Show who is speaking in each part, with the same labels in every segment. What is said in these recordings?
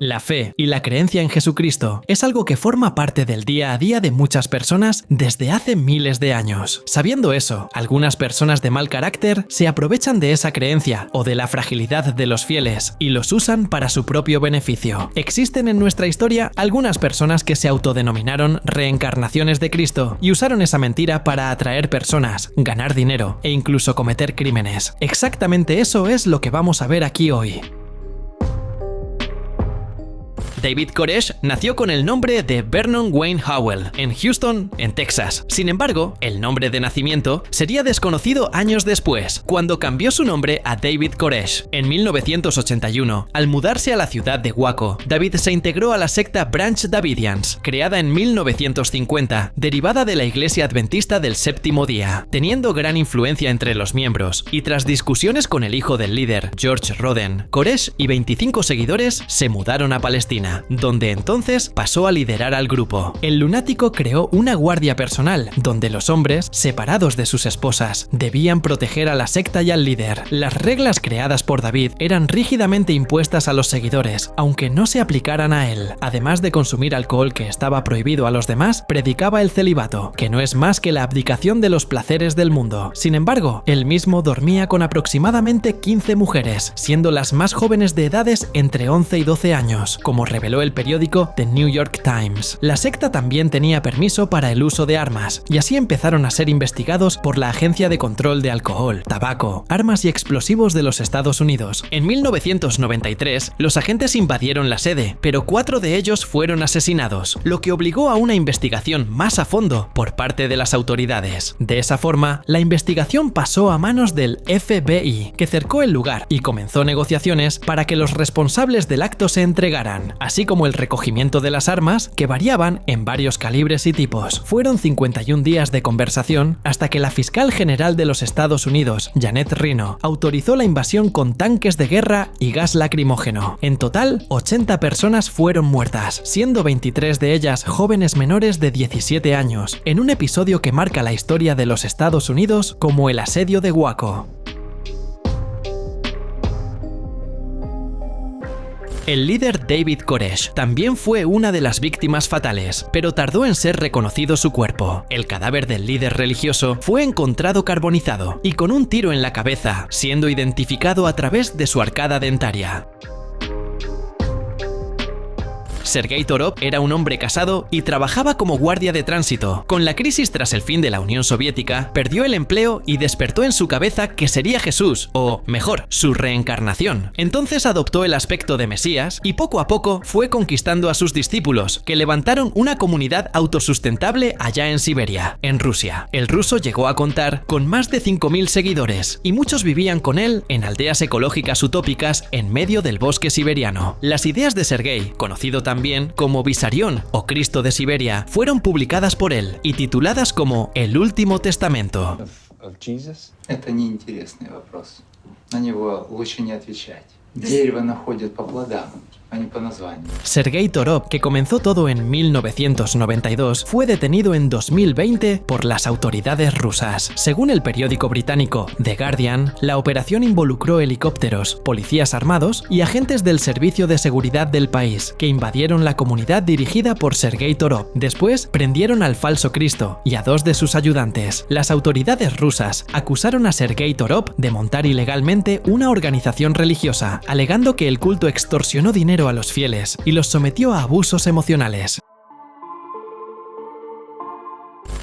Speaker 1: La fe y la creencia en Jesucristo es algo que forma parte del día a día de muchas personas desde hace miles de años. Sabiendo eso, algunas personas de mal carácter se aprovechan de esa creencia o de la fragilidad de los fieles y los usan para su propio beneficio. Existen en nuestra historia algunas personas que se autodenominaron reencarnaciones de Cristo y usaron esa mentira para atraer personas, ganar dinero e incluso cometer crímenes. Exactamente eso es lo que vamos a ver aquí hoy. David Koresh nació con el nombre de Vernon Wayne Howell en Houston, en Texas. Sin embargo, el nombre de nacimiento sería desconocido años después, cuando cambió su nombre a David Koresh. En 1981, al mudarse a la ciudad de Waco, David se integró a la secta Branch Davidians, creada en 1950, derivada de la Iglesia Adventista del Séptimo Día. Teniendo gran influencia entre los miembros, y tras discusiones con el hijo del líder, George Roden, Koresh y 25 seguidores se mudaron a Palestina, donde entonces pasó a liderar al grupo. El lunático creó una guardia personal, donde los hombres, separados de sus esposas, debían proteger a la secta y al líder. Las reglas creadas por David eran rígidamente impuestas a los seguidores, aunque no se aplicaran a él. Además de consumir alcohol que estaba prohibido a los demás, predicaba el celibato, que no es más que la abdicación de los placeres del mundo. Sin embargo, él mismo dormía con aproximadamente 15 mujeres, siendo las más jóvenes de edades entre 11 y 12 años, como reveló el periódico The New York Times. La secta también tenía permiso para el uso de armas, y así empezaron a ser investigados por la Agencia de Control de Alcohol, Tabaco, Armas y Explosivos de los Estados Unidos. En 1993, los agentes invadieron la sede, pero 4 de ellos fueron asesinados, lo que obligó a una investigación más a fondo por parte de las autoridades. De esa forma, la investigación pasó a manos del FBI, que cercó el lugar y comenzó negociaciones para que los responsables del acto se entregaran, así como el recogimiento de las armas, que variaban en varios calibres y tipos. Fueron 51 días de conversación hasta que la fiscal general de los Estados Unidos, Janet Reno, autorizó la invasión con tanques de guerra y gas lacrimógeno. En total, 80 personas fueron muertas, siendo 23 de ellas jóvenes menores de 17 años, en un episodio que marca la historia de los Estados Unidos como el asedio de Waco. El líder David Koresh también fue una de las víctimas fatales, pero tardó en ser reconocido su cuerpo. El cadáver del líder religioso fue encontrado carbonizado y con un tiro en la cabeza, siendo identificado a través de su arcada dentaria. Sergei Torov era un hombre casado y trabajaba como guardia de tránsito. Con la crisis tras el fin de la Unión Soviética, perdió el empleo y despertó en su cabeza que sería Jesús, o mejor, su reencarnación. Entonces adoptó el aspecto de Mesías y poco a poco fue conquistando a sus discípulos, que levantaron una comunidad autosustentable allá en Siberia, en Rusia. El ruso llegó a contar con más de 5.000 seguidores y muchos vivían con él en aldeas ecológicas utópicas en medio del bosque siberiano. Las ideas de Sergei, conocido también como Vissarion o Cristo de Siberia, fueron publicadas por él y tituladas como El Último Testamento.
Speaker 2: Это неинтересный вопрос. На него лучше не отвечать. Дерево находят по плодам, а не по названию.
Speaker 1: Sergei Torov, que comenzó todo en 1992, fue detenido en 2020 por las autoridades rusas. Según el periódico británico The Guardian, la operación involucró helicópteros, policías armados y agentes del Servicio de Seguridad del país, que invadieron la comunidad dirigida por Sergei Torov. Después, prendieron al falso Cristo y a 2 de sus ayudantes. Las autoridades rusas acusaron a Sergei Torov de montar ilegalmente una organización religiosa, alegando que el culto extorsionó dinero a los fieles y los sometió a abusos emocionales.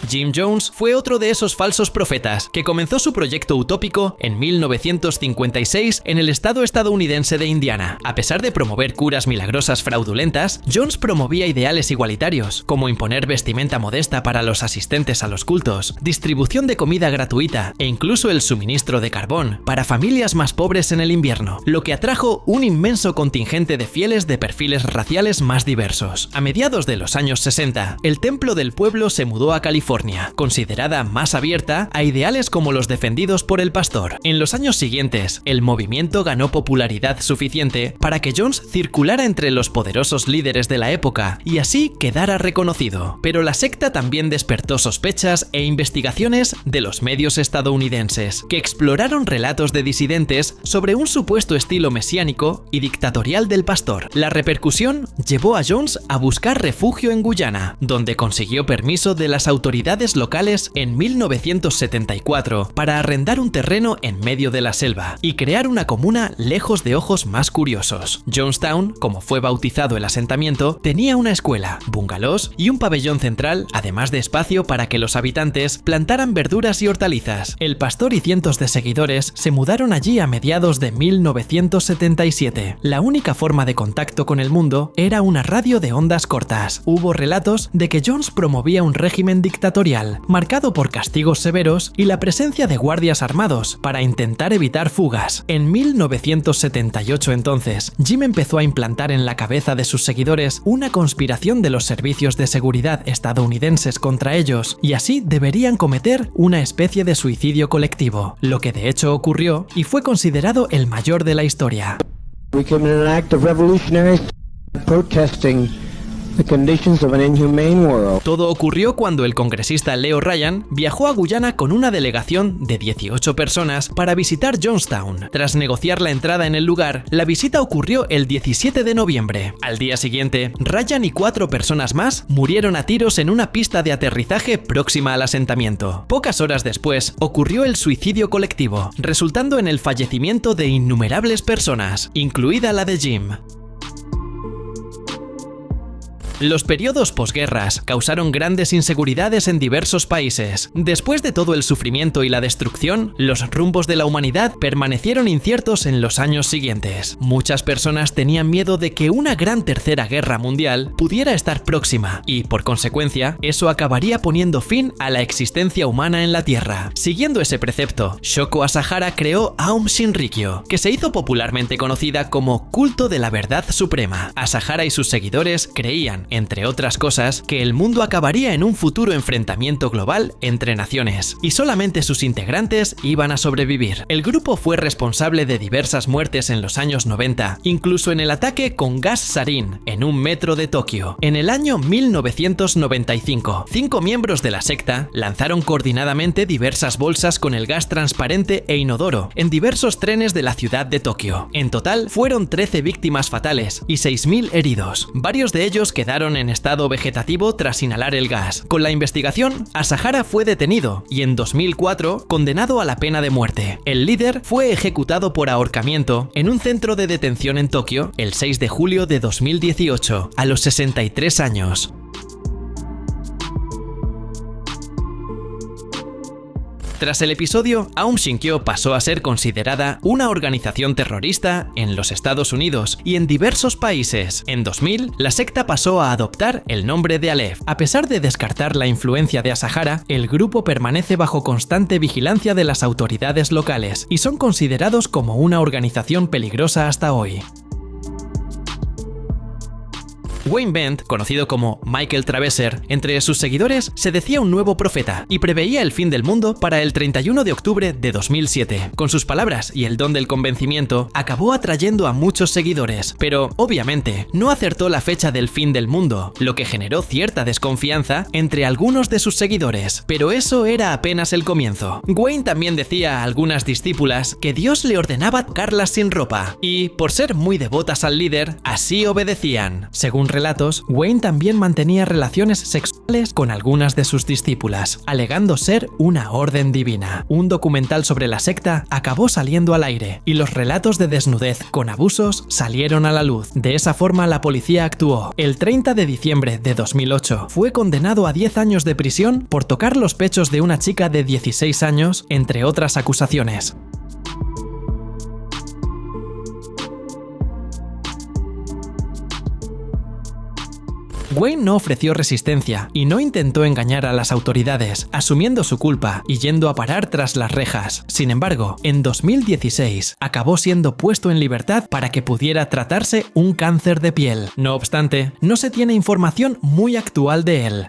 Speaker 1: Jim Jones fue otro de esos falsos profetas que comenzó su proyecto utópico en 1956 en el estado estadounidense de Indiana. A pesar de promover curas milagrosas fraudulentas, Jones promovía ideales igualitarios, como imponer vestimenta modesta para los asistentes a los cultos, distribución de comida gratuita e incluso el suministro de carbón para familias más pobres en el invierno, lo que atrajo un inmenso contingente de fieles de perfiles raciales más diversos. A mediados de los años 60, el templo del pueblo se mudó a California, California, considerada más abierta a ideales como los defendidos por el pastor. En los años siguientes, el movimiento ganó popularidad suficiente para que Jones circulara entre los poderosos líderes de la época y así quedara reconocido. Pero la secta también despertó sospechas e investigaciones de los medios estadounidenses, que exploraron relatos de disidentes sobre un supuesto estilo mesiánico y dictatorial del pastor. La repercusión llevó a Jones a buscar refugio en Guyana, donde consiguió permiso de las autoridades locales en 1974 para arrendar un terreno en medio de la selva y crear una comuna lejos de ojos más curiosos. Jonestown, como fue bautizado el asentamiento, tenía una escuela, bungalows y un pabellón central, además de espacio para que los habitantes plantaran verduras y hortalizas. El pastor y cientos de seguidores se mudaron allí a mediados de 1977. La única forma de contacto con el mundo era una radio de ondas cortas. Hubo relatos de que Jones promovía un régimen dictatorial, marcado por castigos severos y la presencia de guardias armados para intentar evitar fugas. En 1978 entonces, Jim empezó a implantar en la cabeza de sus seguidores una conspiración de los servicios de seguridad estadounidenses contra ellos, y así deberían cometer una especie de suicidio colectivo, lo que de hecho ocurrió y fue considerado el mayor de la historia.
Speaker 3: We committed an act of revolutionary protesting the conditions of an inhumane world.
Speaker 1: Todo ocurrió cuando el congresista Leo Ryan viajó a Guyana con una delegación de 18 personas para visitar Jonestown. Tras negociar la entrada en el lugar, la visita ocurrió el 17 de noviembre. Al día siguiente, Ryan y 4 personas más murieron a tiros en una pista de aterrizaje próxima al asentamiento. Pocas horas después, ocurrió el suicidio colectivo, resultando en el fallecimiento de innumerables personas, incluida la de Jim. Los periodos posguerras causaron grandes inseguridades en diversos países. Después de todo el sufrimiento y la destrucción, los rumbos de la humanidad permanecieron inciertos en los años siguientes. Muchas personas tenían miedo de que una gran tercera guerra mundial pudiera estar próxima y, por consecuencia, eso acabaría poniendo fin a la existencia humana en la Tierra. Siguiendo ese precepto, Shoko Asahara creó Aum Shinrikyo, que se hizo popularmente conocida como Culto de la Verdad Suprema. Asahara y sus seguidores creían, entre otras cosas, que el mundo acabaría en un futuro enfrentamiento global entre naciones, y solamente sus integrantes iban a sobrevivir. El grupo fue responsable de diversas muertes en los años 90, incluso en el ataque con gas sarín en un metro de Tokio. En el año 1995, 5 miembros de la secta lanzaron coordinadamente diversas bolsas con el gas transparente e inodoro en diversos trenes de la ciudad de Tokio. En total, fueron 13 víctimas fatales y 6.000 heridos. Varios de ellos quedaron en estado vegetativo tras inhalar el gas. Con la investigación, Asahara fue detenido y en 2004 condenado a la pena de muerte. El líder fue ejecutado por ahorcamiento en un centro de detención en Tokio el 6 de julio de 2018, a los 63 años. Tras el episodio, Aum Shinrikyo pasó a ser considerada una organización terrorista en los Estados Unidos y en diversos países. En 2000, la secta pasó a adoptar el nombre de Aleph. A pesar de descartar la influencia de Asahara, el grupo permanece bajo constante vigilancia de las autoridades locales y son considerados como una organización peligrosa hasta hoy. Wayne Bent, conocido como Michael Traverser, entre sus seguidores se decía un nuevo profeta y preveía el fin del mundo para el 31 de octubre de 2007. Con sus palabras y el don del convencimiento, acabó atrayendo a muchos seguidores, pero obviamente no acertó la fecha del fin del mundo, lo que generó cierta desconfianza entre algunos de sus seguidores. Pero eso era apenas el comienzo. Wayne también decía a algunas discípulas que Dios le ordenaba tocarlas sin ropa, y por ser muy devotas al líder, así obedecían. Según relatos, Wayne también mantenía relaciones sexuales con algunas de sus discípulas, alegando ser una orden divina. Un documental sobre la secta acabó saliendo al aire, y los relatos de desnudez con abusos salieron a la luz. De esa forma la policía actuó. El 30 de diciembre de 2008 fue condenado a 10 años de prisión por tocar los pechos de una chica de 16 años, entre otras acusaciones. Wayne no ofreció resistencia y no intentó engañar a las autoridades, asumiendo su culpa y yendo a parar tras las rejas. Sin embargo, en 2016 acabó siendo puesto en libertad para que pudiera tratarse un cáncer de piel. No obstante, no se tiene información muy actual de él.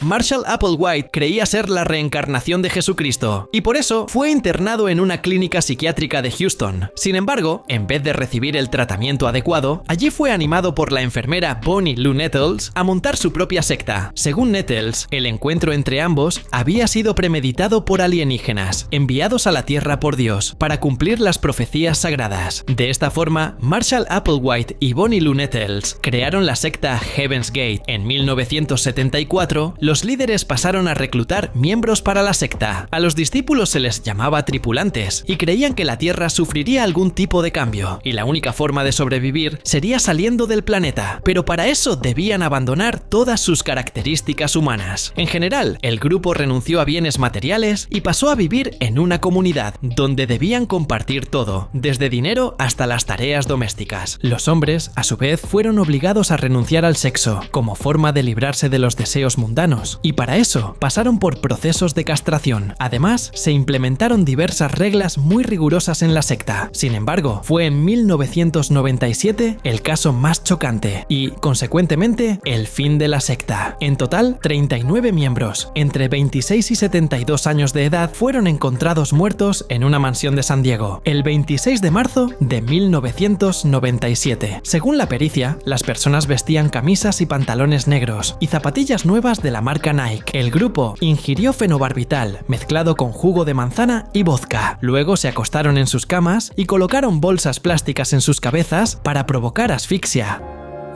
Speaker 1: Marshall Applewhite creía ser la reencarnación de Jesucristo y por eso fue internado en una clínica psiquiátrica de Houston. Sin embargo, en vez de recibir el tratamiento adecuado, allí fue animado por la enfermera Bonnie Lou Nettles a montar su propia secta. Según Nettles, el encuentro entre ambos había sido premeditado por alienígenas, enviados a la Tierra por Dios, para cumplir las profecías sagradas. De esta forma, Marshall Applewhite y Bonnie Lou Nettles crearon la secta Heaven's Gate. En 1974, los líderes pasaron a reclutar miembros para la secta. A los discípulos se les llamaba tripulantes y creían que la Tierra sufriría algún tipo de cambio, y la única forma de sobrevivir sería saliendo del planeta, pero para eso debían abandonar todas sus características humanas. En general, el grupo renunció a bienes materiales y pasó a vivir en una comunidad, donde debían compartir todo, desde dinero hasta las tareas domésticas. Los hombres, a su vez, fueron obligados a renunciar al sexo, como forma de librarse de los deseos mundanos, y para eso pasaron por procesos de castración. Además, se implementaron diversas reglas muy rigurosas en la secta. Sin embargo, fue en 1997 el caso más chocante y, consecuentemente, el fin de la secta. En total, 39 miembros, entre 26 y 72 años de edad, fueron encontrados muertos en una mansión de San Diego, el 26 de marzo de 1997. Según la pericia, las personas vestían camisas y pantalones negros y zapatillas nuevas de la marca Nike. El grupo ingirió fenobarbital mezclado con jugo de manzana y vodka. Luego se acostaron en sus camas y colocaron bolsas plásticas en sus cabezas para provocar asfixia.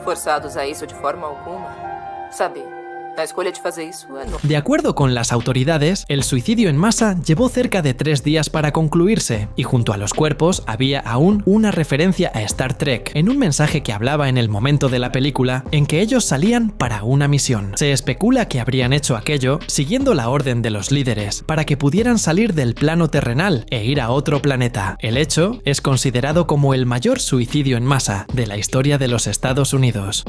Speaker 4: Forçados a isso de forma alguma. Sabe, a escolha de fazer isso é no...
Speaker 1: De acuerdo con las autoridades, el suicidio en masa llevó cerca de 3 días para concluirse, y junto a los cuerpos había aún una referencia a Star Trek, en un mensaje que hablaba en el momento de la película en que ellos salían para una misión. Se especula que habrían hecho aquello siguiendo la orden de los líderes, para que pudieran salir del plano terrenal e ir a otro planeta. El hecho es considerado como el mayor suicidio en masa de la historia de los Estados Unidos.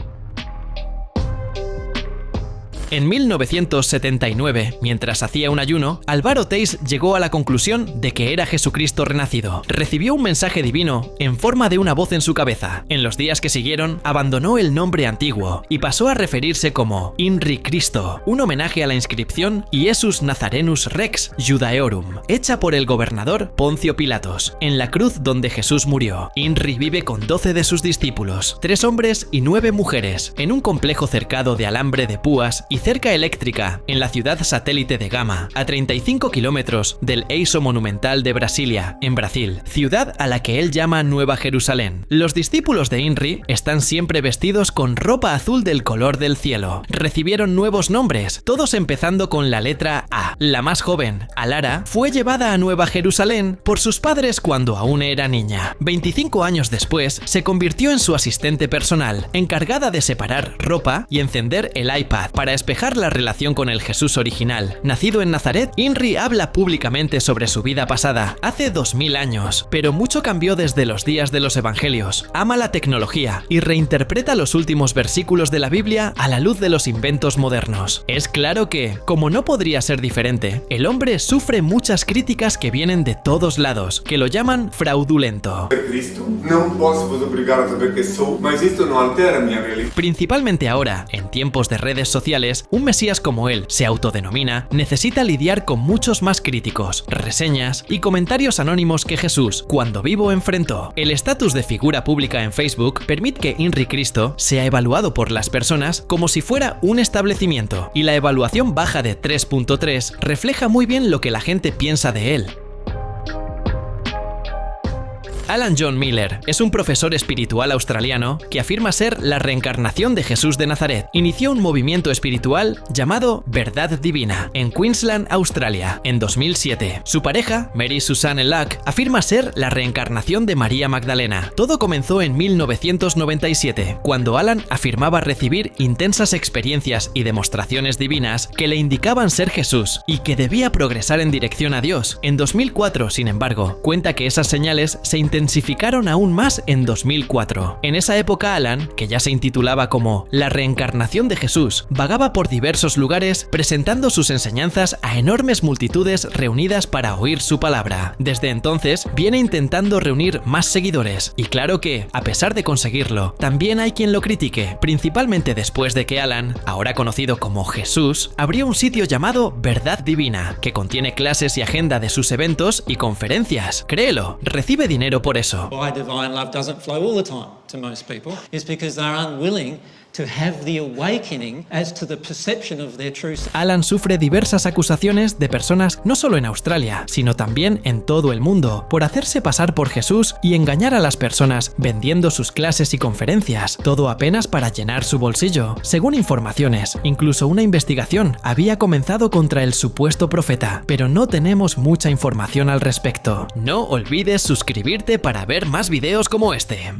Speaker 1: En 1979, mientras hacía un ayuno, Alvaro Teis llegó a la conclusión de que era Jesucristo renacido. Recibió un mensaje divino en forma de una voz en su cabeza. En los días que siguieron, abandonó el nombre antiguo y pasó a referirse como Inri Cristo, un homenaje a la inscripción Iesus Nazarenus Rex Judaeorum, hecha por el gobernador Poncio Pilatos, en la cruz donde Jesús murió. Inri vive con 12 de sus discípulos, 3 hombres y 9 mujeres, en un complejo cercado de alambre de púas y cerca eléctrica, en la ciudad satélite de Gama, a 35 kilómetros del Eixo Monumental de Brasilia, en Brasil, ciudad a la que él llama Nueva Jerusalén. Los discípulos de Inri están siempre vestidos con ropa azul del color del cielo. Recibieron nuevos nombres, todos empezando con la letra A. La más joven, Alara, fue llevada a Nueva Jerusalén por sus padres cuando aún era niña. 25 años después, se convirtió en su asistente personal, encargada de separar ropa y encender el iPad para despejar la relación con el Jesús original. Nacido en Nazaret, Inri habla públicamente sobre su vida pasada, hace 2000 años, pero mucho cambió desde los días de los evangelios. Ama la tecnología y reinterpreta los últimos versículos de la Biblia a la luz de los inventos modernos. Es claro que, como no podría ser diferente, el hombre sufre muchas críticas que vienen de todos lados, que lo llaman fraudulento. Principalmente ahora, en tiempos de redes sociales, un mesías como él se autodenomina, necesita lidiar con muchos más críticos, reseñas y comentarios anónimos que Jesús, cuando vivo, enfrentó. El estatus de figura pública en Facebook permite que Inri Cristo sea evaluado por las personas como si fuera un establecimiento, y la evaluación baja de 3.3 refleja muy bien lo que la gente piensa de él. Alan John Miller es un profesor espiritual australiano que afirma ser la reencarnación de Jesús de Nazaret. Inició un movimiento espiritual llamado Verdad Divina en Queensland, Australia, en 2007. Su pareja, Mary Susanne Luck, afirma ser la reencarnación de María Magdalena. Todo comenzó en 1997, cuando Alan afirmaba recibir intensas experiencias y demostraciones divinas que le indicaban ser Jesús y que debía progresar en dirección a Dios. En 2004, sin embargo, cuenta que esas señales se intensificaron aún más en 2004. En esa época Alan, que ya se intitulaba como La reencarnación de Jesús, vagaba por diversos lugares presentando sus enseñanzas a enormes multitudes reunidas para oír su palabra. Desde entonces viene intentando reunir más seguidores, y claro que, a pesar de conseguirlo, también hay quien lo critique, principalmente después de que Alan, ahora conocido como Jesús, abrió un sitio llamado Verdad Divina, que contiene clases y agenda de sus eventos y conferencias. Créelo, recibe dinero por eso.
Speaker 5: Why divine love doesn't flow all the time to most people is because they're unwilling to have the awakening as to the perception of their true self.
Speaker 1: Alan sufre diversas acusaciones de personas no solo en Australia, sino también en todo el mundo, por hacerse pasar por Jesús y engañar a las personas vendiendo sus clases y conferencias, todo apenas para llenar su bolsillo. Según informaciones, incluso una investigación había comenzado contra el supuesto profeta, pero no tenemos mucha información al respecto. No olvides suscribirte para ver más videos como este.